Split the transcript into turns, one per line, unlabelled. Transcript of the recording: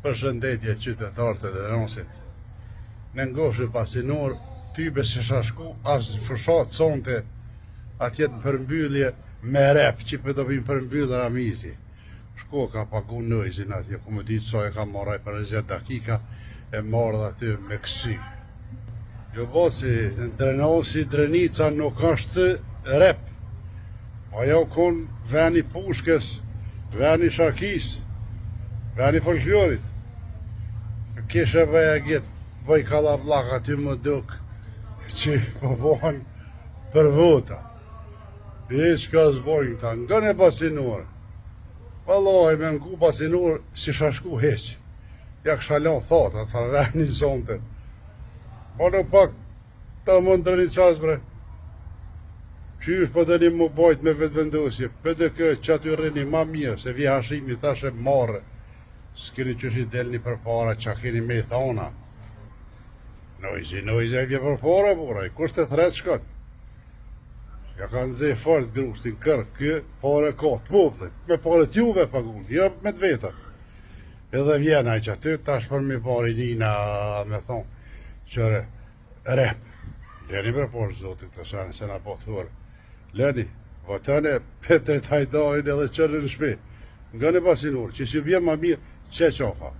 Përshëndetje qytetarët e Drenosit. Në ngofshë pasinor, tybe që shashku as fushat sonte atjet në përmbyllje me rep, që për do bëjmë përmbyllë Ramizi. Shko ka pagu nëjzin atje, ku më ditë so e ka marraj për 20 dakika, e marrë dhe aty me kësy. Jo boci, në Drenosi, Drenica nuk është rep. Ajo kon veni pushkes, veni shakis, veni folklorit. Kishe bëja gjetë, bëj kalablak aty më duk, që po bohen për vota. E qka zbojnë ta, nga në pasinore. Valoj, me ngu pasinore, si shashku heq. Ja këshalon thot, atë farveni zonte. Po në pak, ta më ndërni qas bre. Qysh po të një më bajt me vetë vendosje, për dhe kë që aty rrini ma mirë, se vje hashimi tash e marrë. S'keni qësh i delni për para, që keni me i thona. Nojzi e vje për para, bura, i kusht e thret shkon. Ja ka nëzhe fort grushtin kërë, kë pare ka të poplit, me pare t'juve pagun, jo me të veta. Edhe vjena i që aty, tash për me pare njina, me thonë, qëre, rep. Leni për porë zotit të shani, se na po të hurë. Leni, vëtëne, Petrit Hajdarin edhe qërë në shpi. Nga në pasinur, që si bje ma mirë, që qofa.